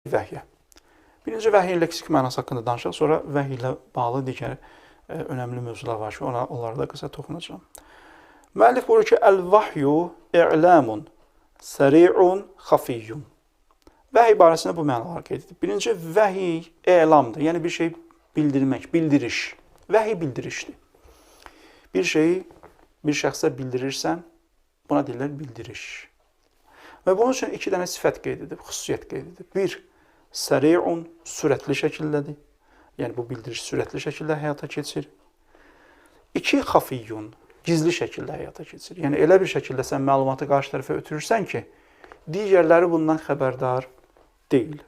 Vəhyə. Birinci vəhyin leksik mənası haqqında danışaq, sonra vəhy ilə bağlı digər önəmli mövzular var ki, onlara da qısa toxunacağam. Müəllif buyurur ki, Əl-vahyu i'lamun səri'un xafiyyun. Vəhy barəsində bu mənalar qeyd edib. Birinci, vəhy elamdır, yəni bir şey bildirmək, bildiriş. Vəhy bildirişdir. Bir şeyi bir şəxsə bildirirsən, buna deyirlər bildiriş. Və bunun üçün iki dənə sifət qeyd edib, xüsusiyyət qeyd edib. Bir, səri'un, sürətli şəkildədir. Yəni, bu bildiriş sürətli şəkildə həyata keçir. İki, xafiyyun, gizli şəkildə həyata keçir. Yəni, elə bir şəkildə sən məlumatı qarşı tərəfə ötürürsən ki, digərləri bundan xəbərdar deyil.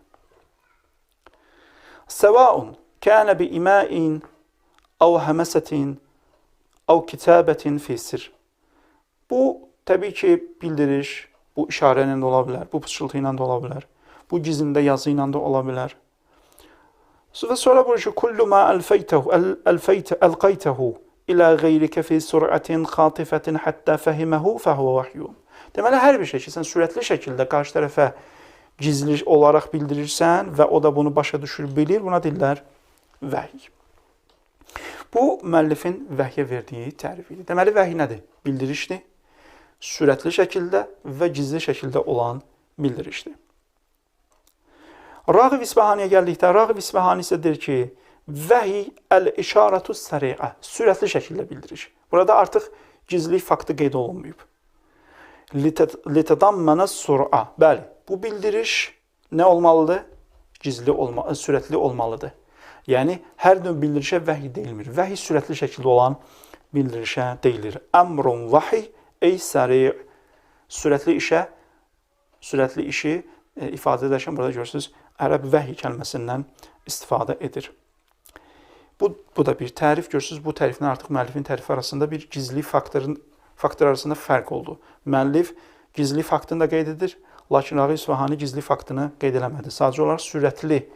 Səvaun, kənə bi iməin, əv həməsətin, əv kitabətin fisir. Bu, təbii ki, bildiriş, bu işarə ilə də ola bilər, bu pıçıltı ilə də ola bilər, bu gizlində yazı ilə də ola bilər. Və sonra buyurur ki, kullu ma əlqaytəhu ilə qeyrikə fi sürətin xatifətin həttə fəhiməhu fəhvə vahyun. Deməli, hər bir şey ki, sən sürətli şəkildə qarşı tərəfə gizli olaraq bildirirsən və o da bunu başa düşür, bilir, buna deyirlər vəhy. Bu, müəllifin vəhyə verdiyi tərifidir. Deməli, vəhy nədir? Bildirişdir, sürətli şəkildə və gizli şəkildə olan bildirişdir. Rağib İsfahaniyə gəldikdə, Rağib İsfahani isə deyir ki, vəhy əl-işaratu səri'ə, sürətli şəkildə bildiriş. Burada artıq gizlilik faktı qeyd olunmayıb. Litədammənə sur'a, bəli, bu bildiriş nə olmalıdır? Sürətli olmalıdır. Yəni, hər növ bildirişə vəhy deyilmir. Vəhy sürətli şəkildə olan bildirişə deyilir. Əmrun vəhy, ey səri' sürətli işi ifadə edərkən burada görürsünüz, ərəb vəhy kəlməsindən istifadə edir. Bu da bir tərif, görürsünüz, bu təriflə artıq müəllifin tərifi arasında bir gizli faktor arasında fərq oldu. Müəllif gizli faktını da qeyd edir, lakin Rağib İsfahani gizli faktını qeyd eləmədi. Sadəcə olaraq sürətli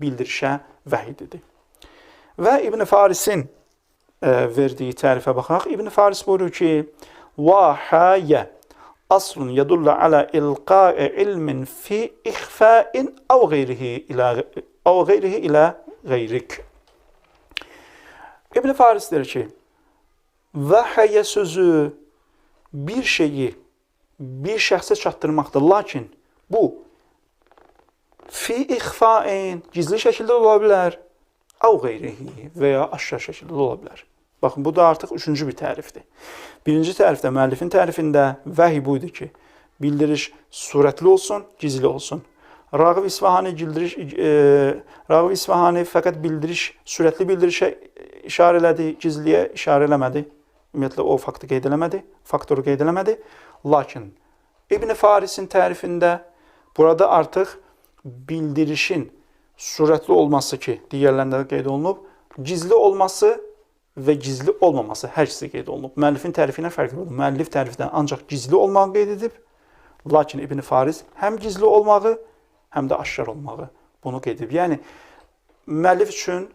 bildirişə vəhy dedi. Və İbn Farisin verdiyi tərifə baxaq. İbn Faris buyurur ki, vahəyə aslun yədullə alə ilqa'i ilmin fi ixfəin əv qeyrihi ilə qeyrik. İbn Faris deyir ki, vəhəyə sözü bir şeyi bir şəxsə çatdırmaqdır, lakin bu fi ixfəin gizli şəkildə ola bilər, əv qeyrihi və ya aşkar şəkildə ola bilər. Baxın, bu da artıq üçüncü bir tərifdir. Birinci tərifdə, müəllifin tərifində vəhy buydu ki, bildiriş sürətli olsun, gizli olsun. Rağib İsfahani fəqət sürətli bildirişə işarə elədi, gizliyə işarə eləmədi. Ümumiyyətlə, o faktı qeyd eləmədi, faktoru qeyd eləmədi. Lakin İbn Farisin tərifində burada artıq bildirişin sürətli olması ki, digərlərində qeyd olunub, gizli olması və gizli olmaması hər ikisi qeyd olunub. Müəllifin tərifinə fərq olunub. Müəllif tərifdən ancaq gizli olmağı qeyd edib, lakin İbn Faris həm gizli olmağı, həm də aşkar olmağı bunu qeyd edib. Yəni, müəllif üçün,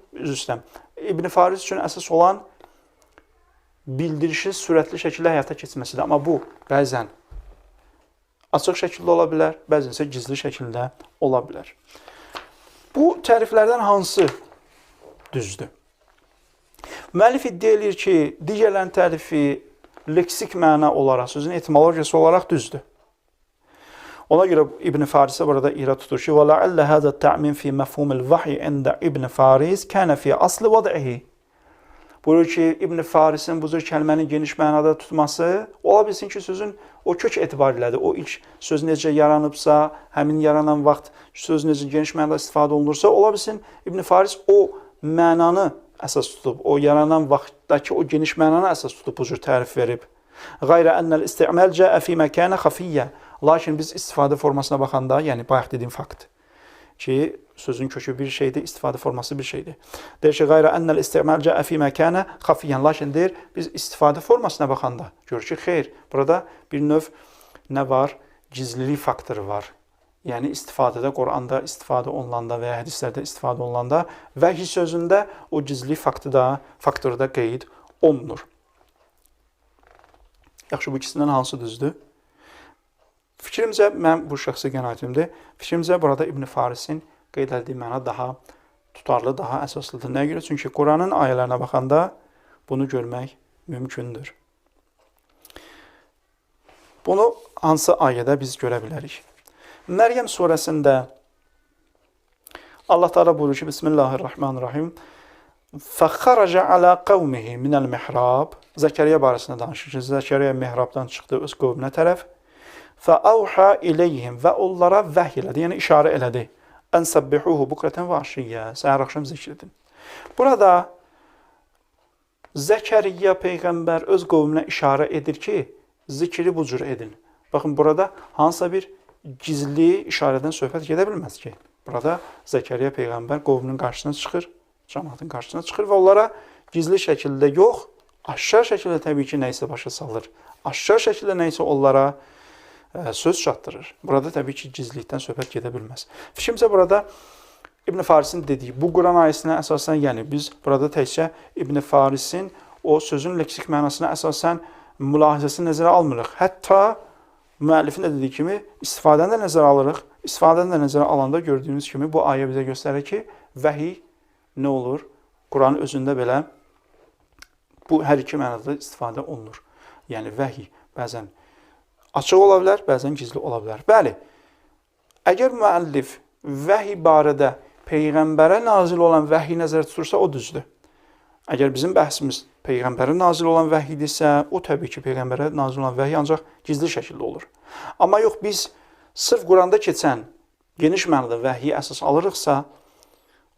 İbn Faris üçün əsas olan bildirişin sürətli şəkildə həyata keçməsidir. Amma bu, bəzən açıq şəkildə ola bilər, bəzən isə gizli şəkildə ola bilər. Bu təriflərdən hansı düzdür? Müəllif iddia edir ki, digərlərin tərifi leksik məna olaraq, sözün etimologiyası olaraq düzdür. Ona görə İbn Farisə burada irad tutur ki, وَلَعَلَّ هَذَا التَّعْمِنْ فِي مَفْهُمِ الْوَحْيِ عِنْدَ İbn Faris كَانَ فِي أَصْلِ وَضْعِهِ. Buyurur ki, İbn Farisin bu cür kəlmənin geniş mənada tutması, ola bilsin ki, sözün o kök etibarilədir. O ilk söz necə yaranıbsa, həmin yaranan vaxt söz necə geniş mənada istifadə olunursa, ola bilsin İbn Faris o mənanı əsas tutub, o yaranan vaxtdakı o geniş mənanı əsas tutub bu cür tərif verib. Qayrə ənəl isti'məl cəə fī məkənə xafiyyə. Lakin biz istifadə formasına baxanda, yəni bayaq dediyim fakt ki, sözün kökü bir şeydir, istifadə forması bir şeydir. Deyir ki, qayrə ənəl isti'məl cəə fī məkənə xafiyyən. Lakin deyir, biz istifadə formasına baxanda görür ki, xeyr, burada bir növ nə var? Gizlilik faktoru var. Yəni, istifadədə, Quranda istifadə olunanda və ya hədislərdə istifadə olunanda vəhy sözündə o gizlilik faktoru da qeyd olunur. Yaxşı, bu ikisindən hansı düzdür? Fikrimcə, mən bu şəxsi qənaətimdir. Fikrimcə, burada İbn Farisin qeyd etdiyi məna daha tutarlı, daha əsaslıdır. Nəyə görə? Çünki Quranın ayələrinə baxanda bunu görmək mümkündür. Bunu hansı ayədə biz görə bilərik? Məryəm surəsində Allah Teala buyurur ki, Bismillahirrahmanirrahim. فَخَرَجَ عَلَى قَوْمِهِ مِنَ الْمِحْرَابِ Zəkəriyyə barəsində danışır ki, Zəkəriyyə mihrabdan çıxdı öz qövmünə tərəf. فَأَوْحَى إِلَيْهِمْ Və onlara vəhy elədi, yəni işarə elədi. أَنْ سَبِّحُوهُ بُكْرَةً وَعَشِيًّا Səhər axşam zikr edin. Burada Zəkəriyyə Peyğəmbər öz qövmünə işarə edir ki, zikri bu cür edin. Baxın, burada hansısa bir gizli işarədən söhbət gedə bilməz ki. Burada Zəkəriyyə Peyğəmbər qövmünün qarşısına çıxır, cəmaatın qarşısına çıxır və onlara gizli şəkildə yox, aşkar şəkildə təbii ki, nəyisə başa salır. Aşkar şəkildə nəyisə onlara söz çatdırır. Burada təbii ki, gizlilikdən söhbət gedə bilməz. Fikrimcə, burada İbn Farisin dediyi bu Quran ayəsinə əsasən, yəni biz burada təkcə İbn Farisin o sözün leksik mənasına əsasən mülahizəsini nəzərə almırıq. Hətta müəllifin də dediyi kimi istifadəni də nəzərə alırıq. İstifadəni də nəzərə alanda gördüyünüz kimi bu ayə bizə göstərir ki, vəhiy nə olur? Quranın özündə belə bu hər iki mənada istifadə olunur. Yəni vəhiy bəzən açıq ola bilər, bəzən gizli ola bilər. Bəli, əgər müəllif vəhiy barədə Peyğəmbərə nazil olan vəhiy nəzərdə tutursa, o düzdür. Əgər bizim bəhsimiz Peyğəmbərə nazil olan vəhiydirsə, o təbii ki, Peyğəmbərə nazil olan vəhiy ancaq gizli şəkildə olur. Amma yox, biz sırf Quranda keçən geniş mənada vəhiyi əsas alırıqsa,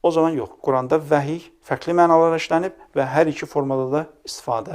o zaman yox. Quranda vəhiy fərqli mənalara işlənib və hər iki formada da istifadə